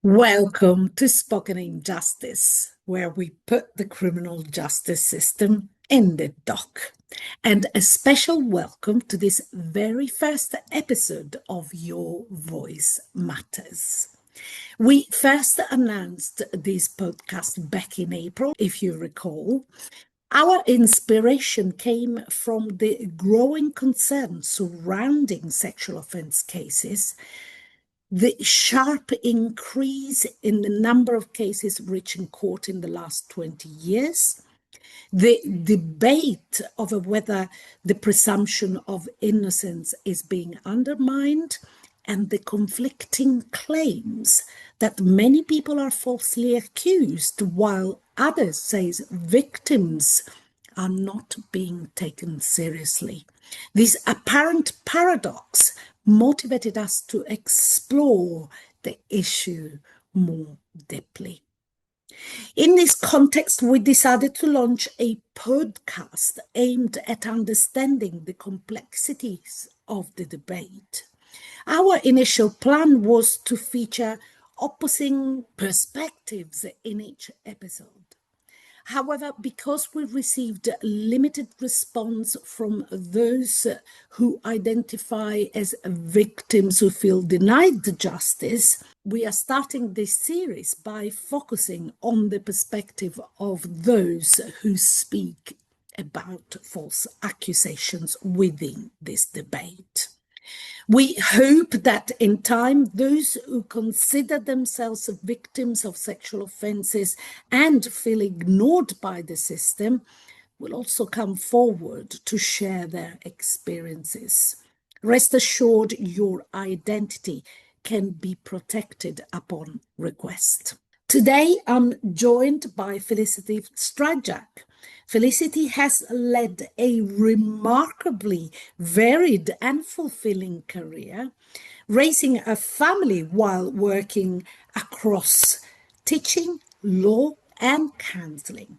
Welcome to Spoken Injustice, where we put the criminal justice system in the dock. And a special welcome to this very first episode of Your Voice Matters. We first announced this podcast back in April, if you recall. Our inspiration came from the growing concern surrounding sexual offense cases, the sharp increase in the number of cases reaching court in the last 20 years, the debate over whether the presumption of innocence is being undermined, and the conflicting claims that many people are falsely accused while others say victims are not being taken seriously. This apparent paradox motivated us to explore the issue more deeply. In this context, we decided to launch a podcast aimed at understanding the complexities of the debate. Our initial plan was to feature opposing perspectives in each episode. However, because we received limited response from those who identify as victims who feel denied justice, we are starting this series by focusing on the perspective of those who speak about false accusations within this debate. We hope that in time, those who consider themselves victims of sexual offences and feel ignored by the system will also come forward to share their experiences. Rest assured, your identity can be protected upon request. Today, I'm joined by Felicity Strajak. Felicity has led a remarkably varied and fulfilling career, raising a family while working across teaching, law, and counselling.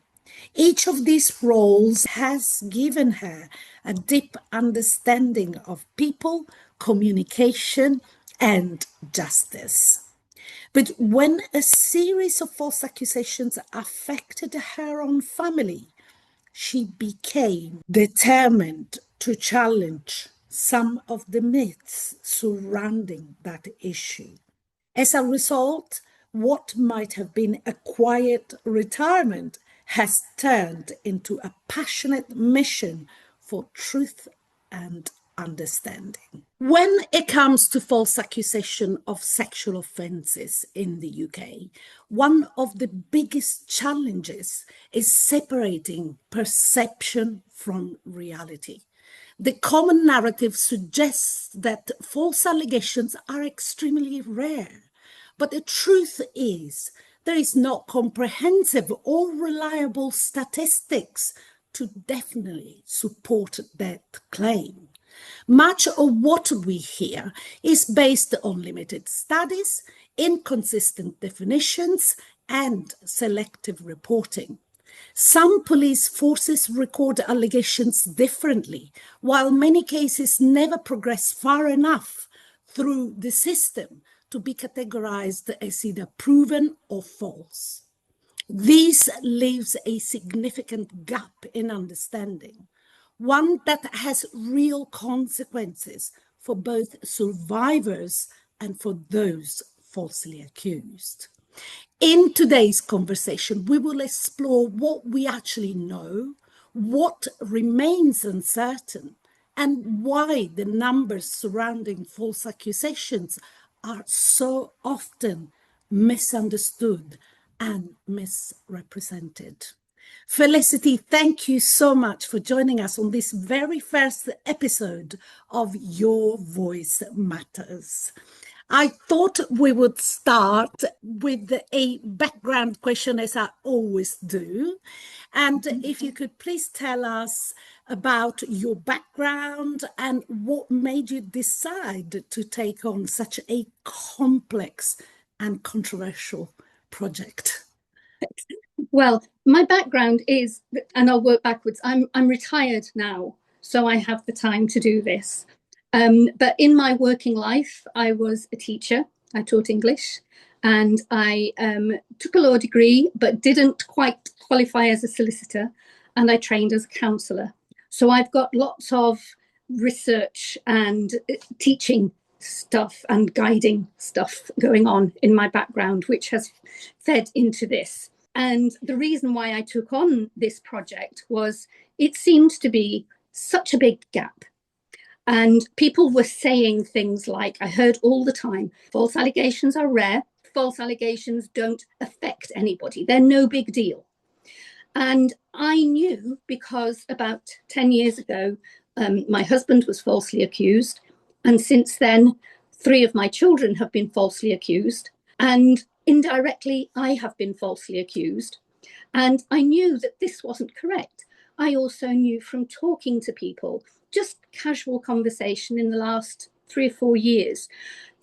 Each of these roles has given her a deep understanding of people, communication, and justice. But when a series of false accusations affected her own family, she became determined to challenge some of the myths surrounding that issue. As a result, what might have been a quiet retirement has turned into a passionate mission for truth and understanding. When it comes to false accusation of sexual offences in the UK, one of the biggest challenges is separating perception from reality. The common narrative suggests that false allegations are extremely rare, but the truth is there is no comprehensive or reliable statistics to definitely support that claim. Much of what we hear is based on limited studies, inconsistent definitions, and selective reporting. Some police forces record allegations differently, while many cases never progress far enough through the system to be categorized as either proven or false. This leaves a significant gap in understanding, one that has real consequences for both survivors and for those falsely accused. In today's conversation, we will explore what we actually know, what remains uncertain, and why the numbers surrounding false accusations are so often misunderstood and misrepresented. Felicity, thank you so much for joining us on this very first episode of Your Voice Matters. I thought we would start with a background question, as I always do. And if you could please tell us about your background and what made you decide to take on such a complex and controversial project. Well, my background is, and I'll work backwards, I'm retired now, so I have the time to do this. But in my working life, I was a teacher. I taught English. and I took a law degree but didn't quite qualify as a solicitor, and I trained as a counsellor. So I've got lots of research and teaching stuff and guiding stuff going on in my background, which has fed into this. And the reason why I took on this project was it seemed to be such a big gap. And people were saying things like, I heard all the time, false allegations are rare. False allegations don't affect anybody. They're no big deal. And I knew, because about 10 years ago, my husband was falsely accused. And since then, 3 of my children have been falsely accused. And indirectly, I have been falsely accused. And I knew that this wasn't correct. I also knew from talking to people, just casual conversation in the last 3 or 4 years,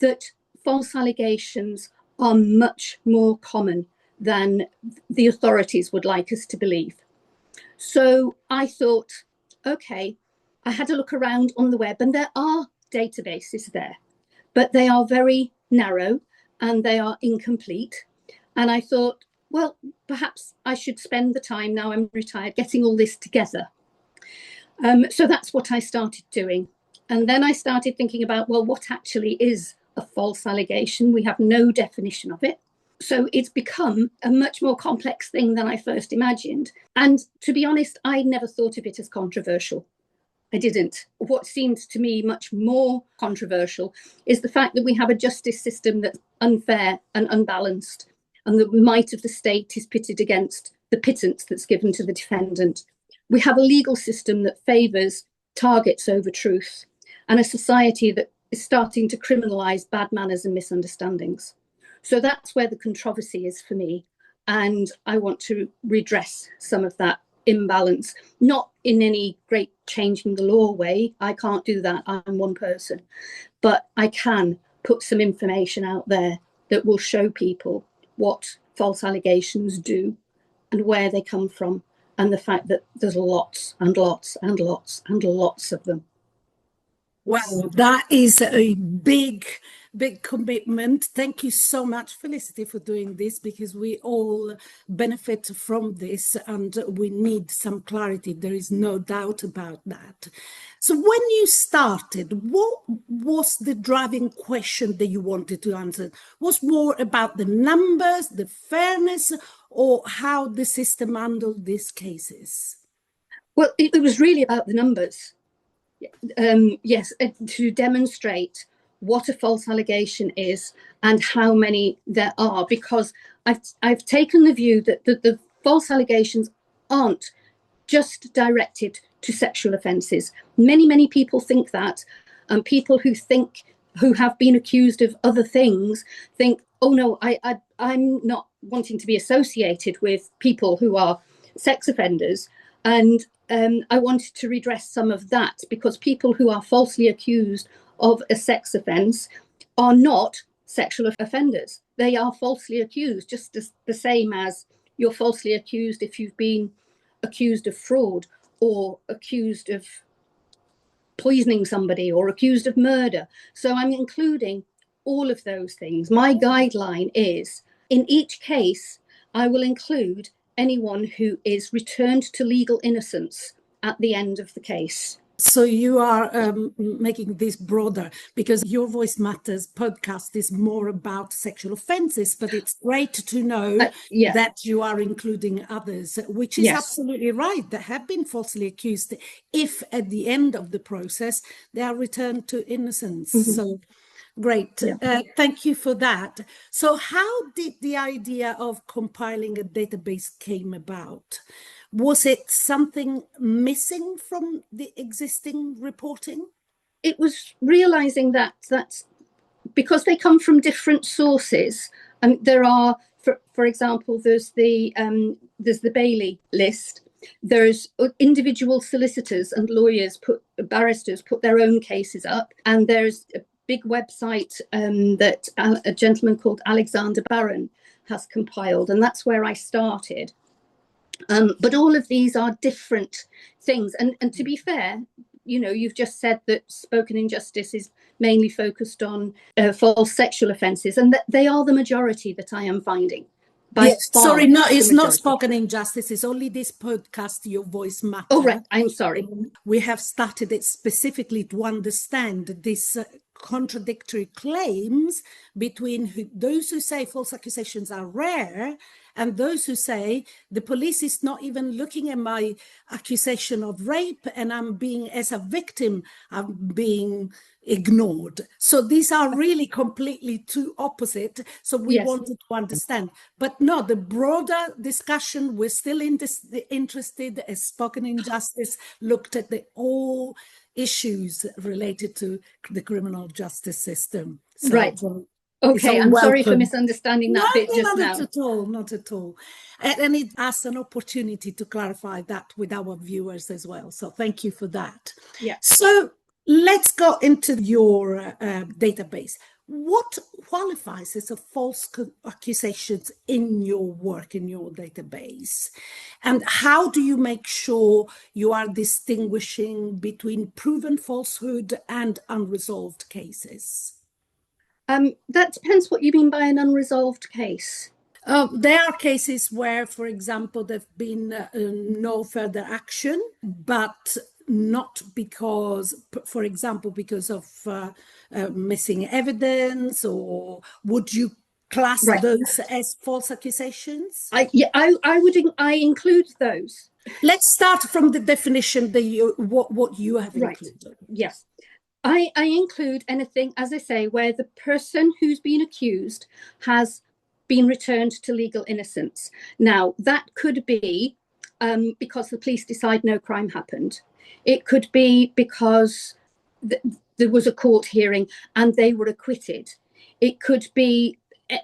that false allegations are much more common than the authorities would like us to believe. So I thought, okay, I had a look around on the web, and there are databases there, but they are very narrow and they are incomplete. And I thought, well, perhaps I should spend the time, now I'm retired, getting all this together. So that's what I started doing. And then I started thinking about, well, what actually is a false allegation? We have no definition of it. So it's become a much more complex thing than I first imagined. And to be honest, I never thought of it as controversial. I didn't. What seemed to me much more controversial is the fact that we have a justice system that's unfair and unbalanced, and the might of the state is pitted against the pittance that's given to the defendant. We have a legal system that favours targets over truth, and a society that is starting to criminalise bad manners and misunderstandings. So that's where the controversy is for me. And I want to redress some of that imbalance, not in any great changing the law way. I can't do that. I'm one person. But I can put some information out there that will show people what false allegations do and where they come from, and the fact that there's lots and lots and lots and lots of them. Well, that is a big, big commitment. Thank you so much, Felicity, for doing this, because we all benefit from this and we need some clarity. There is no doubt about that. So when you started, what was the driving question that you wanted to answer? Was more about the numbers, the fairness, or how the system handled these cases? Well, it was really about the numbers. Yes, to demonstrate what a false allegation is and how many there are, because I've taken the view that the false allegations aren't just directed to sexual offences. Many people think that, and people who have been accused of other things think, oh no, I'm not wanting to be associated with people who are sex offenders. And I wanted to redress some of that, because people who are falsely accused of a sex offence are not sexual offenders. They are falsely accused, just as the same as you're falsely accused if you've been accused of fraud or accused of poisoning somebody or accused of murder. So I'm including all of those things. My guideline is, in each case, I will include anyone who is returned to legal innocence at the end of the case. So you are making this broader, because Your Voice Matters podcast is more about sexual offences, but it's great to know that you are including others, which is absolutely right, that have been falsely accused, if at the end of the process they are returned to innocence. Mm-hmm. So great. Thank you for that. So how did the idea of compiling a database came about? Was it something missing from the existing reporting? It was realizing that because they come from different sources, and there are, for example, there's the Bailey list. There's individual solicitors and lawyers, barristers put their own cases up, and there's a big website that a gentleman called Alexander Barron has compiled, and that's where I started. But all of these are different things. And to be fair, you've just said that Spoken Injustice is mainly focused on false sexual offences, and that they are the majority that I am finding. Yes, sorry, no, it's not Spoken Injustice. It's only this podcast, Your Voice Matter. Oh, right. I'm sorry. We have started it specifically to understand this contradictory claims between those who say false accusations are rare and those who say the police is not even looking at my accusation of rape and as a victim, I'm being ignored. So these are really completely two opposite. So we wanted to understand. But no, the broader discussion, we're still interested, as Spoken Injustice looked at all issues related to the criminal justice system. So, right. Okay, I'm sorry for misunderstanding that bit just now. Not at all. And it asks an opportunity to clarify that with our viewers as well. So thank you for that. Yeah. So let's go into your database. What qualifies as a false accusations in your work, in your database? And how do you make sure you are distinguishing between proven falsehood and unresolved cases? That depends what you mean by an unresolved case. There are cases where, for example, there've been no further action, but not because, for example, because of missing evidence, or would you class those as false accusations? I include those. Let's start from the definition that what you have included. Yes. I include anything, as I say, where the person who's been accused has been returned to legal innocence. Now, that could be because the police decide no crime happened. It could be because there was a court hearing and they were acquitted. It could be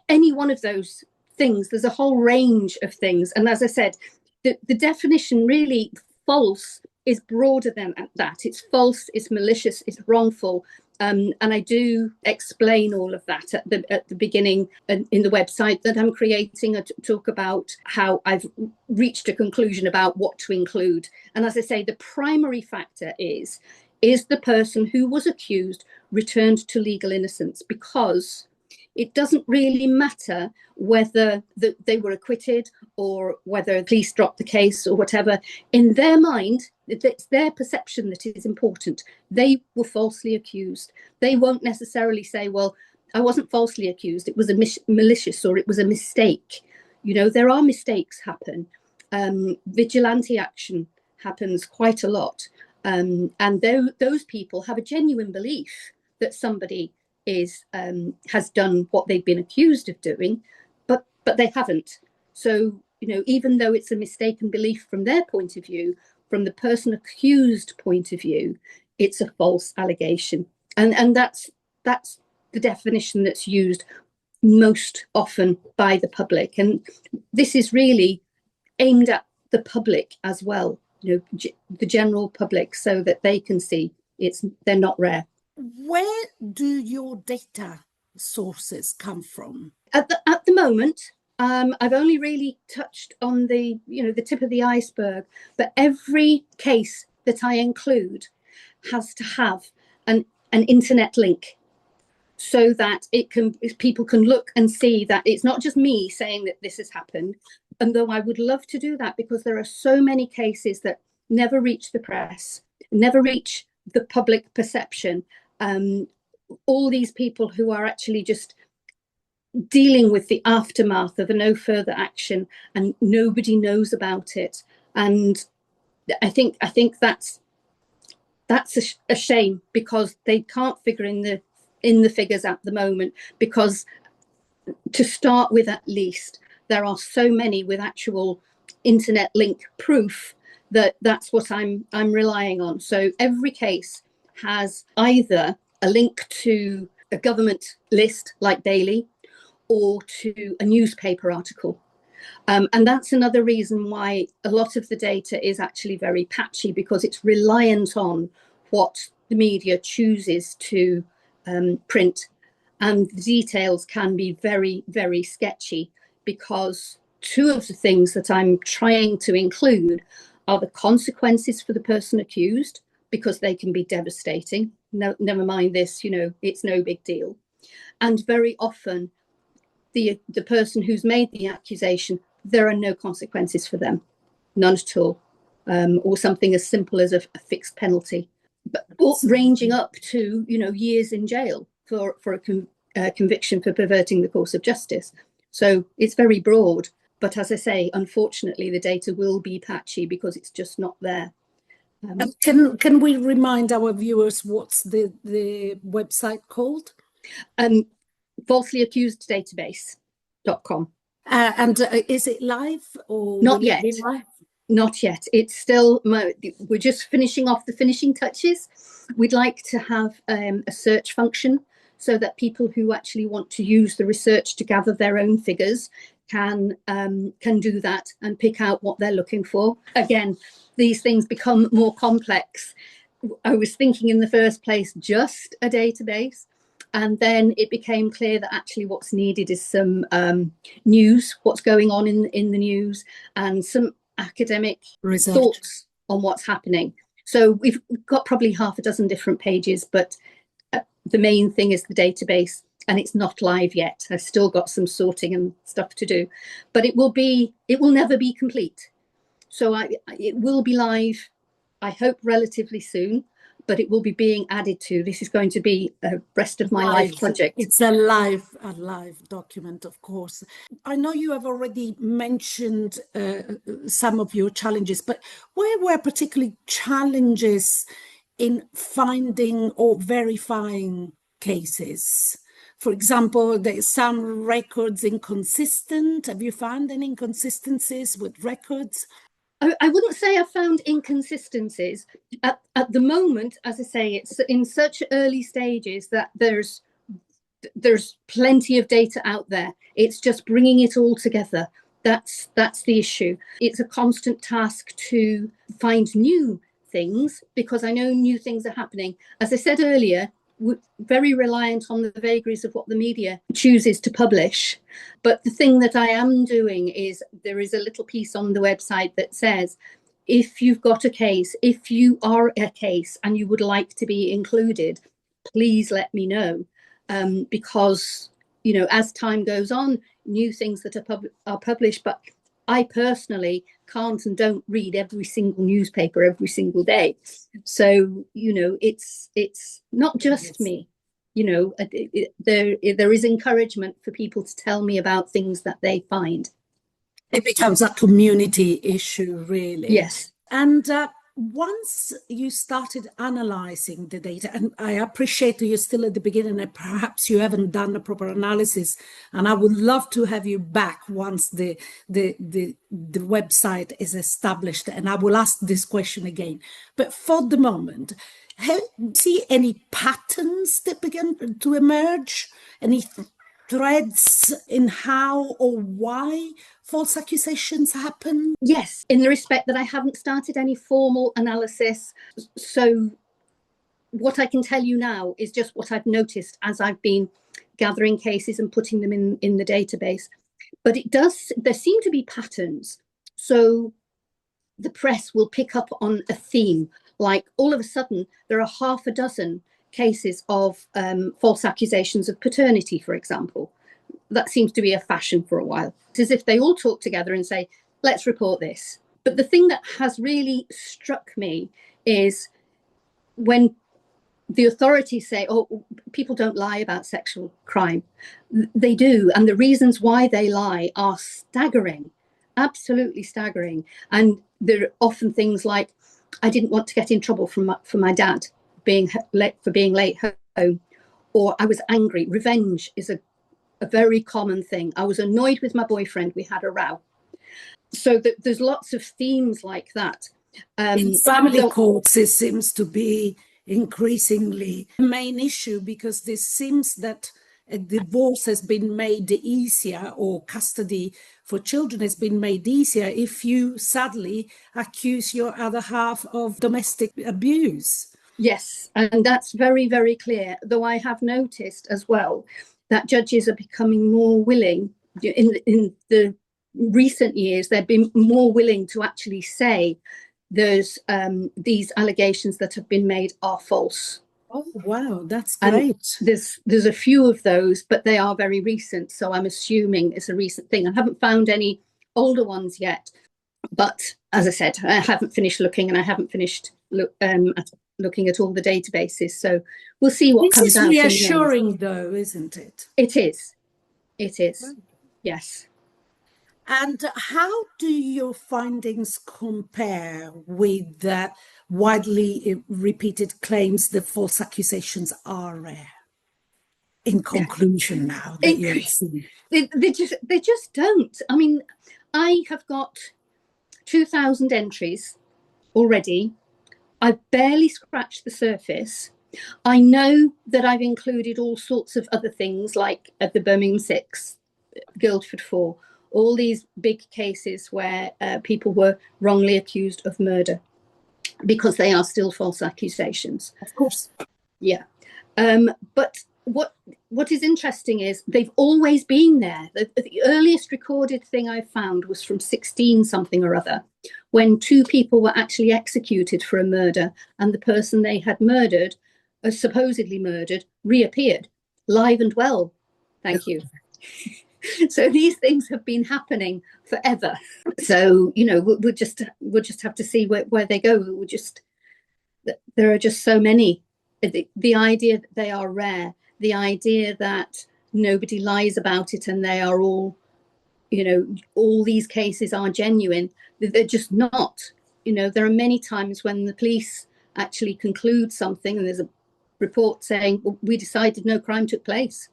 any one of those things. There's a whole range of things. And as I said, the definition really, false, is broader than that. It's false, it's malicious, it's wrongful. And I do explain all of that at the beginning in the website that I'm creating. I talk about how I've reached a conclusion about what to include. And as I say, the primary factor is the person who was accused returned to legal innocence, because it doesn't really matter whether they were acquitted or whether police dropped the case or whatever. In their mind, it's their perception that is important. They were falsely accused. They won't necessarily say, well, I wasn't falsely accused. It was a malicious, or it was a mistake. There are mistakes happen. Vigilante action happens quite a lot. And those people have a genuine belief that somebody has done what they've been accused of doing, but they haven't. So, even though it's a mistaken belief from their point of view, from the person accused point of view, it's a false allegation. And that's the definition that's used most often by the public. And this is really aimed at the public as well, the general public, so that they can see they're not rare. Where do your data sources come from? At the moment, I've only really touched on the tip of the iceberg, but every case that I include has to have an internet link, so that people can look and see that it's not just me saying that this has happened. And though I would love to do that, because there are so many cases that never reach the press, never reach the public perception, all these people who are actually just dealing with the aftermath of a no further action, and nobody knows about it. And I think that's a shame, because they can't figure in the figures at the moment, because to start with, at least, there are so many with actual internet link proof that's what I'm relying on. So every case has either a link to a government list like Daily, or to a newspaper article. And that's another reason why a lot of the data is actually very patchy, because it's reliant on what the media chooses to print. And the details can be very, very sketchy, because two of the things that I'm trying to include are the consequences for the person accused, because they can be devastating. No, never mind this, it's no big deal. And very often the person who's made the accusation, there are no consequences for them, none at all, or something as simple as a fixed penalty, but ranging up to years in jail for a conviction for perverting the course of justice. So it's very broad, but as I say, unfortunately the data will be patchy because it's just not there. Can we remind our viewers what's the website called? Falsely Accused Database.com. And is it live or not yet? Live? Not yet. It's still, we're just finishing off the finishing touches. We'd like to have a search function so that people who actually want to use the research to gather their own figures can do that and pick out what they're looking for. Again, these things become more complex. I was thinking in the first place just a database, and then it became clear that actually what's needed is some news, what's going on in the news, and some academic research thoughts on what's happening. So we've got probably half a dozen different pages, but the main thing is the database, and it's not live yet. I've still got some sorting and stuff to do, but it will never be complete. So it will be live, I hope relatively soon, but it will be being added to. This is going to be a rest of my life project. It's a live document, of course. I know you have already mentioned some of your challenges, but where were particularly challenges in finding or verifying cases? For example, there's some records inconsistent. Have you found any inconsistencies with records? I wouldn't say I found inconsistencies. At the moment, as I say, it's in such early stages that there's plenty of data out there. It's just bringing it all together. That's the issue. It's a constant task to find new things because I know new things are happening. As I said earlier, we're very reliant on the vagaries of what the media chooses to publish. But the thing that I am doing is there is a little piece on the website that says, if you've got a case, if you are a case and you would like to be included, please let me know. Because, as time goes on, new things that are published, but I personally can't and don't read every single newspaper every single day. So, it's not just me. There is encouragement for people to tell me about things that they find. It becomes a community issue, really. Yes. And once you started analyzing the data, and I appreciate that you're still at the beginning and perhaps you haven't done a proper analysis, and I would love to have you back once the website is established, and I will ask this question again. But for the moment, see any patterns that begin to emerge? Any threads in how or why false accusations happen? Yes, in the respect that I haven't started any formal analysis. So what I can tell you now is just what I've noticed as I've been gathering cases and putting them in the database. But there seem to be patterns. So the press will pick up on a theme, like all of a sudden there are half a dozen cases of false accusations of paternity, for example. That seems to be a fashion for a while. It's as if they all talk together and say, let's report this. But the thing that has really struck me is when the authorities say, oh, people don't lie about sexual crime. They do. And the reasons why they lie are staggering, absolutely staggering. And there are often things like, I didn't want to get in trouble for my dad being late home, or I was angry. Revenge is a very common thing. I was annoyed with my boyfriend. We had a row. So there's lots of themes like that. In family courts, it seems to be increasingly a main issue because this seems that a divorce has been made easier, or custody for children has been made easier if you sadly accuse your other half of domestic abuse. Yes, and that's very, very clear. Though I have noticed as well that judges are becoming more willing, in the recent years, they've been more willing to actually say there's these allegations that have been made are false. Oh, wow, that's And great. there's a few of those, but they are very recent. So I'm assuming it's a recent thing. I haven't found any older ones yet. But as I said, I haven't finished looking, and I haven't finished looking at all the databases. So we'll see what comes out. This is reassuring, though, isn't it? It is. It is. Right. Yes. And how do your findings compare with the widely repeated claims that false accusations are rare? In conclusion, now that you've seen, they just don't. I mean, I have got 2,000 entries already. I've barely scratched the surface. I know that I've included all sorts of other things, like at the Birmingham 6, Guildford 4, all these big cases where people were wrongly accused of murder, because they are still false accusations. Of course. Yeah. But what is interesting is they've always been there. The earliest recorded thing I found was from 16 something or other, when 2 people were actually executed for a murder, and the person they had murdered, supposedly murdered, reappeared live and well. Thank you. So these things have been happening forever. So, you know, we'll just have to see where they go. There are just so many. The idea that they are rare, the idea that nobody lies about it and they are all, you know, all these cases are genuine, they're just not. You know, there are many times when the police actually conclude something and there's a report saying, well, we decided no crime took place.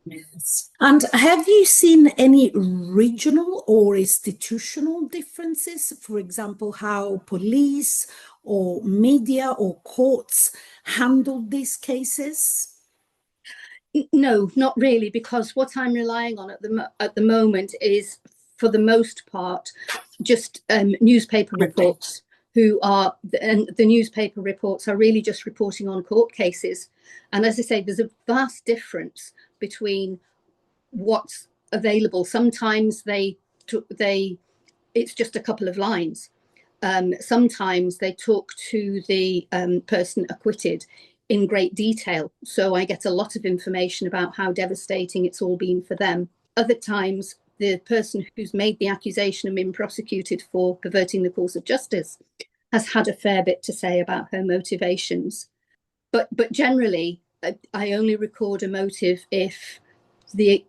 Yes. And have you seen any regional or institutional differences? For example, how police or media or courts handled these cases? No, not really, because what I'm relying on at the moment is, for the most part, just newspaper reports. And the newspaper reports are really just reporting on court cases. And as I say, there's a vast difference between what's available. Sometimes it's just a couple of lines. Sometimes they talk to the person acquitted in great detail. So I get a lot of information about how devastating it's all been for them. Other times, the person who's made the accusation and been prosecuted for perverting the course of justice has had a fair bit to say about her motivations. But generally, I only record a motive if the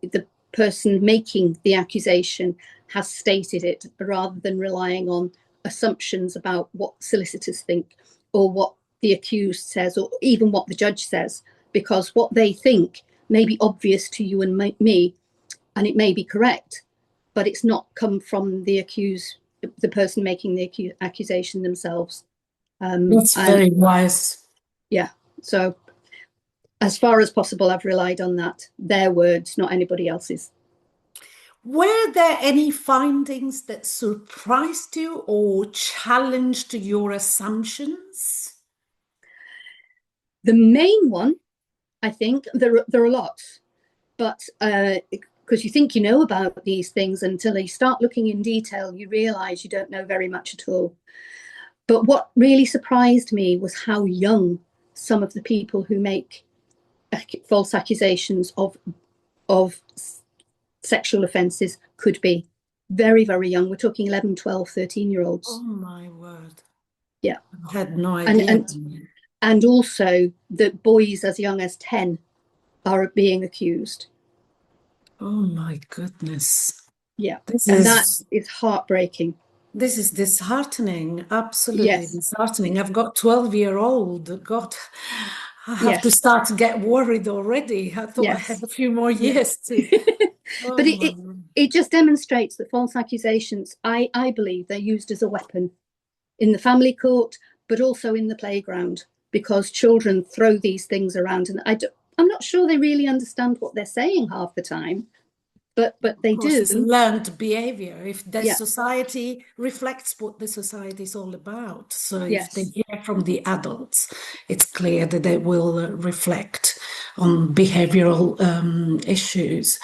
person making the accusation has stated it, rather than relying on assumptions about what solicitors think or what the accused says, or even what the judge says, because what they think may be obvious to you and me, and it may be correct, but it's not come from the person making the accusation themselves. That's very wise. Yeah. So as far as possible, I've relied on their words, not anybody else's. Were there any findings that surprised you or challenged your assumptions? The main one, I think, there are lots, but because you think you know about these things until you start looking in detail, you realise you don't know very much at all. But what really surprised me was how young some of the people who make false accusations of sexual offences could be. Very, very young. We're talking 11, 12, 13-year-olds. Oh, my word. Yeah. I had no idea. And also that boys as young as 10 are being accused. Oh, my goodness. Yeah. That is heartbreaking. This is disheartening, absolutely disheartening. I've got 12-year-old. God, I have to start to get worried already. I thought I had a few more years to. Oh, but it just demonstrates that false accusations, I believe, they're used as a weapon in the family court, but also in the playground, because children throw these things around, and I'm not sure they really understand what they're saying half the time. But they do. It's learned behavior. If the society reflects what the society is all about. So if they hear from the adults, it's clear that they will reflect on behavioral issues.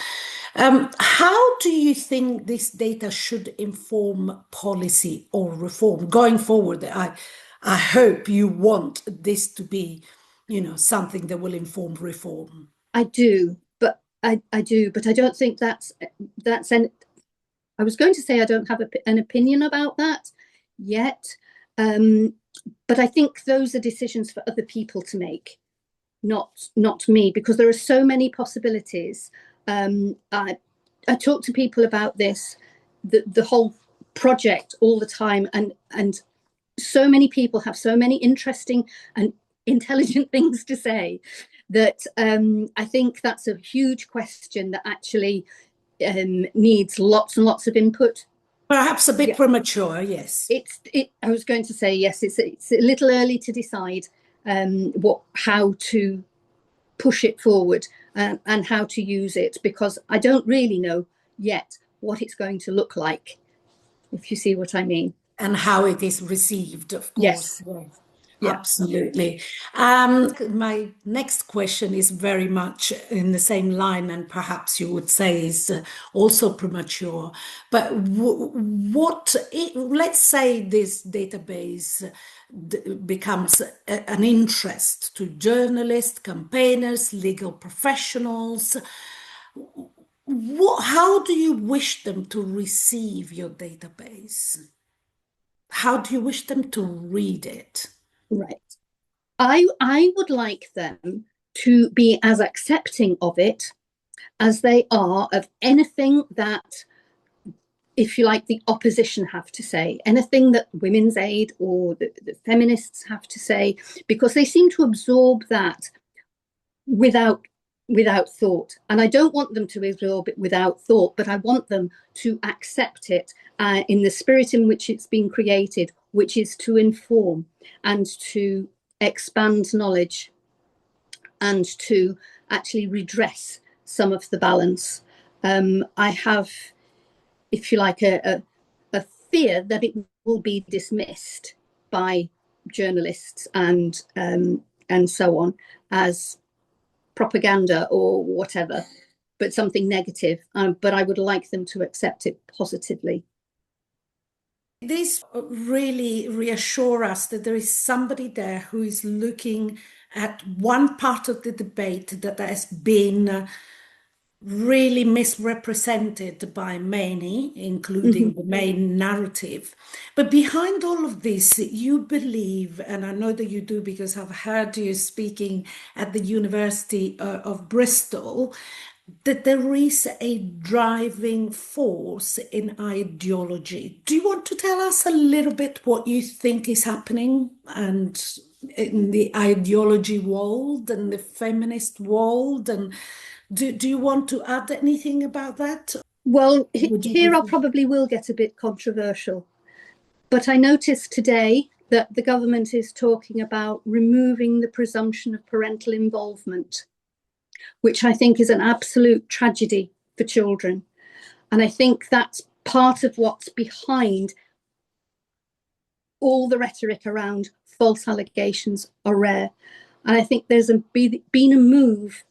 How do you think this data should inform policy or reform going forward? I hope you want this to be, something that will inform reform. I do, but I do, but I don't think that's an. I was going to say I don't have an opinion about that yet, but I think those are decisions for other people to make, not me, because there are so many possibilities. I talk to people about this, the whole project all the time, and so many people have so many interesting and intelligent things to say that I think that's a huge question that actually needs lots and lots of input. Perhaps a bit premature, yes. I was going to say yes. It's a little early to decide how to push it forward and how to use it, because I don't really know yet what it's going to look like, if you see what I mean. And how it is received, of course. Yes. Yes. Yeah. Absolutely. My next question is very much in the same line, and perhaps you would say is also premature. But let's say this database becomes an interest to journalists, campaigners, legal professionals. How do you wish them to receive your database? How do you wish them to read it? Right. I would like them to be as accepting of it as they are of anything that, if you like, the opposition have to say, anything that Women's Aid or the feminists have to say, because they seem to absorb that without thought. And I don't want them to absorb it without thought, but I want them to accept it in the spirit in which it's been created, which is to inform and to expand knowledge and to actually redress some of the balance. I have, if you like, a fear that it will be dismissed by journalists and so on as propaganda or whatever, but something negative. But I would like them to accept it positively. This really reassure us that there is somebody there who is looking at one part of the debate that has been really misrepresented by many, including the main narrative. But behind all of this, you believe, and I know that you do because I've heard you speaking at the University of Bristol, that there is a driving force in ideology. Do you want to tell us a little bit what you think is happening and in the ideology world and the feminist world? And do you want to add anything about that? Well, here I probably will get a bit controversial, but I noticed today that the government is talking about removing the presumption of parental involvement, which I think is an absolute tragedy for children. And I think that's part of what's behind all the rhetoric around false allegations are rare. And I think there's been a move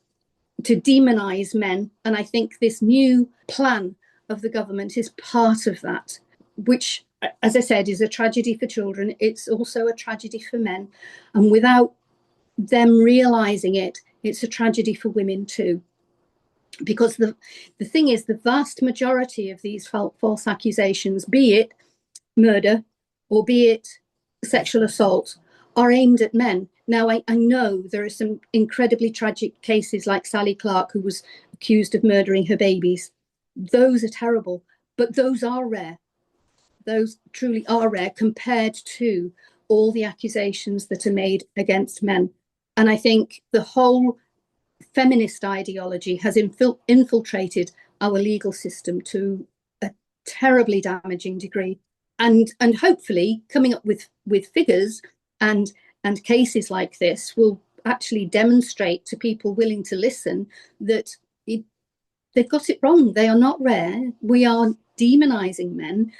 to demonize men. And I think this new plan of the government is part of that, which, as I said, is a tragedy for children. It's also a tragedy for men. And without them realizing it, it's a tragedy for women too. Because the thing is, the vast majority of these false accusations, be it murder or be it sexual assault, are aimed at men. Now, I know there are some incredibly tragic cases like Sally Clark, who was accused of murdering her babies. Those are terrible, but those are rare. Those truly are rare compared to all the accusations that are made against men. And I think the whole feminist ideology has infiltrated our legal system to a terribly damaging degree. And hopefully coming up with figures and cases like this will actually demonstrate to people willing to listen that they've got it wrong. They are not rare. We are demonizing men,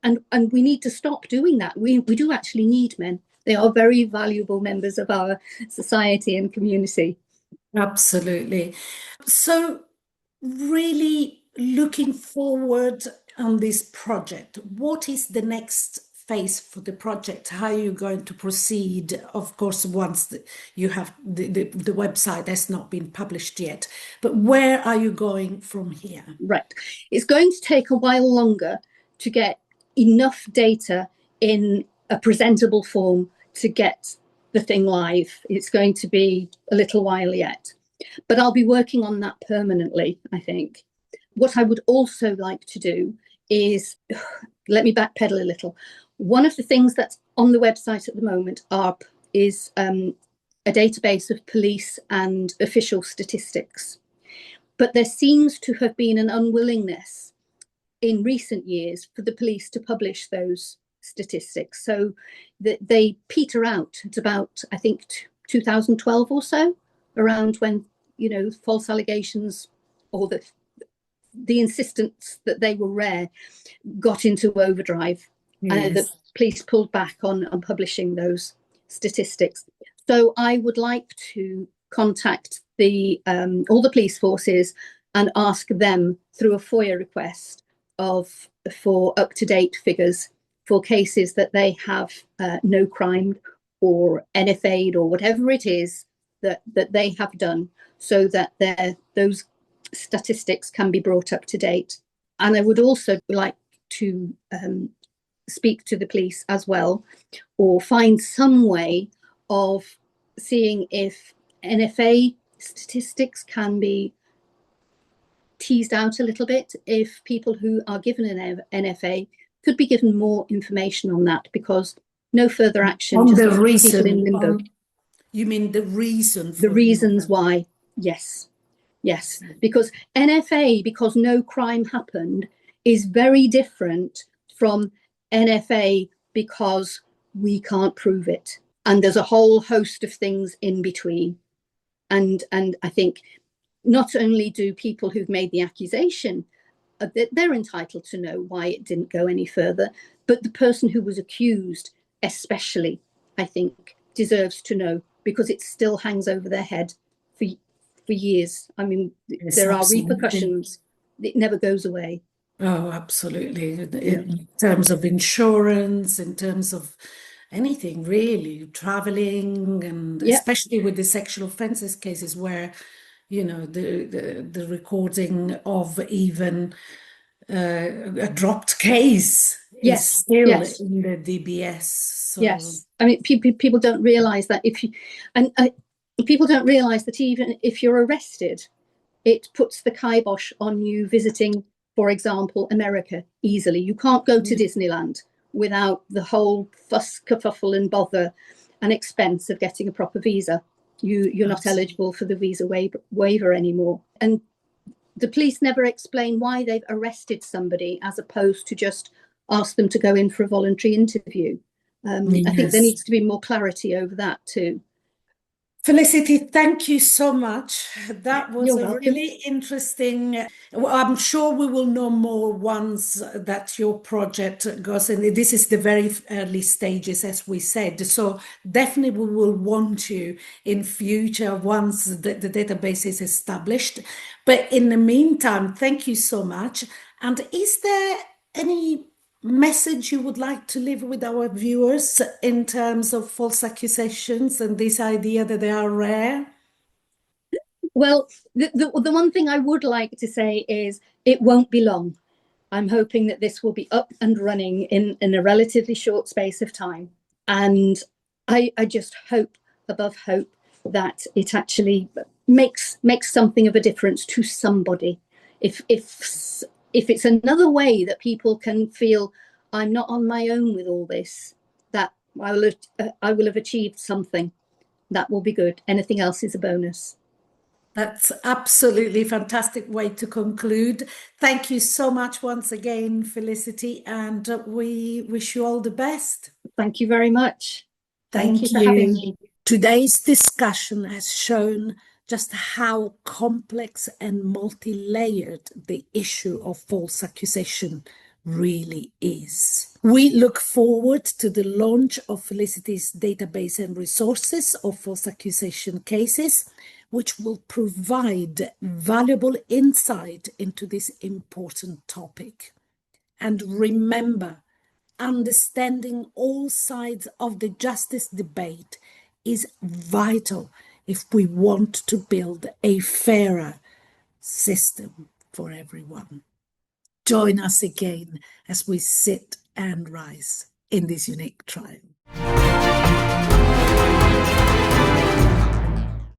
and we need to stop doing that. We do actually need men. They are very valuable members of our society and community. Absolutely. So really looking forward on this project. What is the next phase for the project? How are you going to proceed? Of course, once you have the website has not been published yet, but where are you going from here? Right. It's going to take a while longer to get enough data in a presentable form to get the thing live. It's going to be a little while yet, but I'll be working on that permanently, I think. What I would also like to do is, let me backpedal a little. One of the things that's on the website at the moment is a database of police and official statistics. But there seems to have been an unwillingness in recent years for the police to publish those statistics. So that they peter out at about, I think, 2012 or so, around when, false allegations or the insistence that they were rare got into overdrive. Yes. The police pulled back on publishing those statistics. So I would like to contact all the police forces and ask them through a FOIA request for up-to-date figures for cases that they have no crime or NFA'd or whatever it is that they have done, so that those statistics can be brought up to date. And I would also like to speak to the police as well, or find some way of seeing if NFA statistics can be teased out a little bit, if people who are given an NFA could be given more information on that, because no further action on just the reason people in limbo. You mean the reason for the reasons why? Yes, because NFA, because no crime happened, is very different from NFA because we can't prove it, and there's a whole host of things in between. And I think not only do people who've made the accusation, they're entitled to know why it didn't go any further, but the person who was accused especially, I think, deserves to know, because it still hangs over their head for years. I mean, yes, there absolutely. Are repercussions. It never goes away. Oh, absolutely. In terms of insurance, in terms of anything really, traveling, and especially with the sexual offences cases where, the recording of even a dropped case is still in the DBS. So. Yes, I mean, people don't realise that people don't realise that even if you're arrested, it puts the kibosh on you visiting, for example, America easily. You can't go to Disneyland without the whole fuss, kerfuffle and bother and expense of getting a proper visa. You're not eligible for the visa waiver anymore. And the police never explain why they've arrested somebody, as opposed to just ask them to go in for a voluntary interview. I think there needs to be more clarity over that too. Felicity, thank you so much. That was really interesting. I'm sure we will know more once that your project goes, and this is the very early stages, as we said. So definitely we will want you in future once the database is established. But in the meantime, thank you so much. And is there any message you would like to leave with our viewers in terms of false accusations and this idea that they are rare? Well, the one thing I would like to say is it won't be long. I'm hoping that this will be up and running in a relatively short space of time. And I just hope above hope that it actually makes something of a difference to somebody. If it's another way that people can feel I'm not on my own with all this, that I will have achieved something. That will be good. Anything else is a bonus. That's absolutely fantastic way to conclude. Thank you so much once again, Felicity, and we wish you all the best. Thank you very much. Thank you for having me. Today's discussion has shown just how complex and multi-layered the issue of false accusation really is. We look forward to the launch of Felicity's database and resources of false accusation cases, which will provide valuable insight into this important topic. And remember, understanding all sides of the justice debate is vital if we want to build a fairer system for everyone. Join us again as we sit and rise in this unique trial.